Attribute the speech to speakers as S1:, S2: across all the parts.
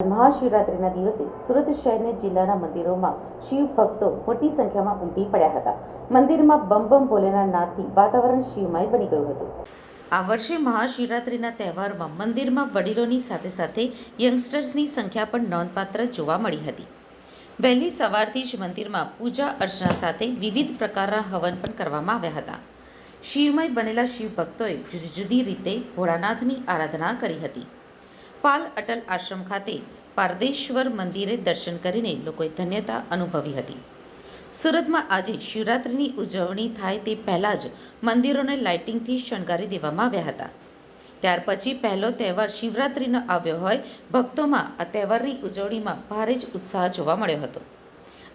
S1: મહાશિવરાત્રિના દિવસે સુરત શહેરના જિલ્લાના મંદિરોમાં શિવ ભક્તો મોટી સંખ્યામાં ઉમટી પડ્યા હતા. મંદિરમાં બમ બમ ભોલેના નાદથી વાતાવરણ શિવમય બની ગયું હતું. આ વર્ષે મહાશિવરાત્રિના તહેવારમાં મંદિરમાં વડીલોની સાથે સાથે યંગસ્ટર્સની સંખ્યા પણ નોંધપાત્ર જોવા મળી હતી. વહેલી સવારથી જ મંદિરમાં પૂજા અર્ચના સાથે વિવિધ પ્રકારના હવન પણ કરવામાં આવ્યા હતા. શિવમય બનેલા શિવ ભક્તોએ જુદી જુદી રીતે ભોળાનાથની આરાધના કરી હતી. પાલ અટલ આશ્રમ ખાતે પારદેશ્વર મંદિરે દર્શન કરીને લોકોએ ધન્યતા અનુભવી હતી. સુરતમાં આજે શિવરાત્રિની ઉજવણી થાય તે પહેલાં જ મંદિરોને લાઇટિંગથી શણગારી દેવામાં આવ્યા હતા. ત્યાર પછી પહેલો તહેવાર શિવરાત્રિનો આવ્યો હોય ભક્તોમાં આ તહેવારની ઉજવણીમાં ભારે જ ઉત્સાહ જોવા મળ્યો હતો.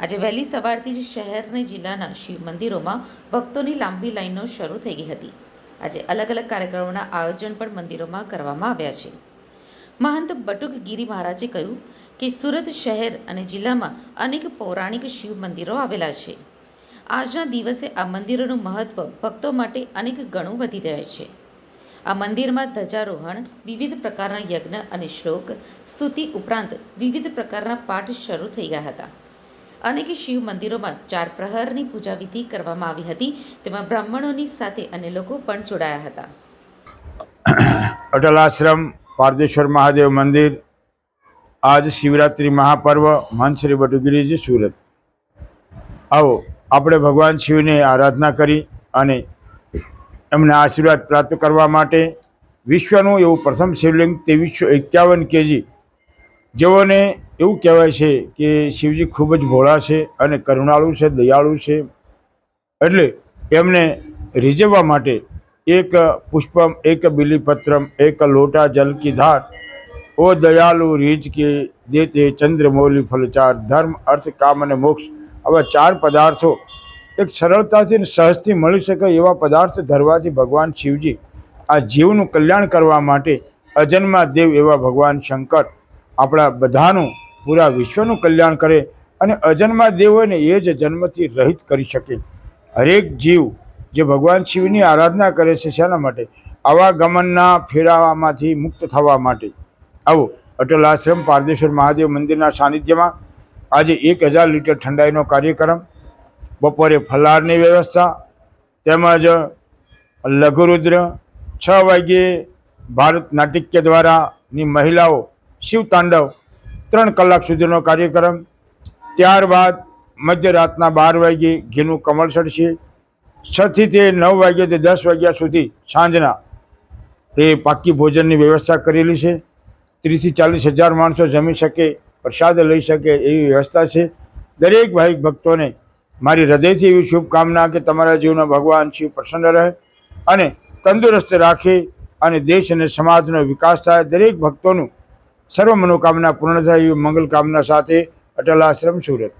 S1: આજે વહેલી સવારથી જ શહેર અને જિલ્લાના શિવ મંદિરોમાં ભક્તોની લાંબી લાઈનો શરૂ થઈ ગઈ હતી. આજે અલગ અલગ કાર્યક્રમોના આયોજન પણ મંદિરોમાં કરવામાં આવ્યા છે. મહંત બટુક ગિરી મહારાજે કહ્યું કે સુરત શહેર અને જિલ્લામાં અનેક પૌરાણિક શિવ મંદિરો આવેલા છે. આજના દિવસે આ મંદિરોનું મહત્વ ભક્તો માટે અનેક ગણું વધી જાય છે. આ મંદિરમાં ધ્વજારોહણ, વિવિધ પ્રકારના યજ્ઞ અને શ્લોક સ્તુતિ ઉપરાંત વિવિધ પ્રકારના પાઠ શરૂ થઈ ગયા હતા. અનેક શિવ મંદિરોમાં 4 પ્રહરની પૂજા વિધિ કરવામાં આવી હતી. તેમાં બ્રાહ્મણોની સાથે અન્ય લોકો પણ જોડાયા હતા.
S2: અટલ આશ્રમ પારદેશ્વર મહાદેવ મંદિર આજ શિવરાત્રિ મહાપર્વ મહંત શ્રી બટુગીરીજી સુરત. આવો આપણે ભગવાન શિવને આરાધના કરી અને એમના આશીર્વાદ પ્રાપ્ત કરવા માટે વિશ્વનું એવું પ્રથમ શિવલિંગ 2351 kg, જેઓને એવું કહેવાય છે કે શિવજી ખૂબ જ ભોળા છે અને કરુણાળુ છે, દયાળુ છે. એટલે એમને રીઝવવા માટે एक पुष्पम एक बिलीपत्रम एक लोटा जल की धार ओ दयालु रीझ के देते चंद्रमौली फलचार धर्म अर्थ काम અને મોક્ષ આવા 4 પદાર્થો એક સરળતાથી અને સહજથી મળી શકે એવા પદાર્થ ધરવાથી ભગવાન શિવજી આ જીવનું કલ્યાણ કરવા માટે અજન્મા દેવ એવા ભગવાન શંકર આપણા બધાનું પૂરા વિશ્વનું કલ્યાણ કરે અને અજન્મા દેવ હોય ને એ જ જન્મથી રહિત કરી શકે. હરેક જીવ જે ભગવાન શિવની આરાધના કરે છે શેના માટે? આવાગમનના ફેરાવામાંથી મુક્ત થવા માટે. આવો અટલ આશ્રમ પારદેશ્વર મહાદેવ મંદિરના સાનિધ્યમાં આજે 1000 લીટર ઠંડાઈનો કાર્યક્રમ, બપોરે ફલારની વ્યવસ્થા તેમજ લઘુરુદ્ર 6 વાગ્યે ભારત નાટ્ય દ્વારાની મહિલાઓ શિવતાંડવ 3 કલાક સુધીનો કાર્યક્રમ. ત્યારબાદ મધ્યરાતના 12 વાગ્યે ઘીનું કમળ ચડશે. 6 થી તે 9 વાગ્યા તે 10 વાગ્યા સુધી સાંજના તે પાકી ભોજનની વ્યવસ્થા કરેલી છે. 30 થી 40 હજાર માણસો જમી શકે, પ્રસાદ લઈ શકે એવી વ્યવસ્થા છે. દરેક ભાઈ ભક્તોને મારી હૃદયથી એવી શુભકામના કે તમારા જીવનો ભગવાન શિવ પ્રસન્ન રહે અને તંદુરસ્ત રાખે અને દેશ અને સમાજનો વિકાસ થાય. દરેક ભક્તોનું સર્વ મનોકામના પૂર્ણ થાય એવી મંગલ કામના સાથે અટલ આશ્રમ સુરત.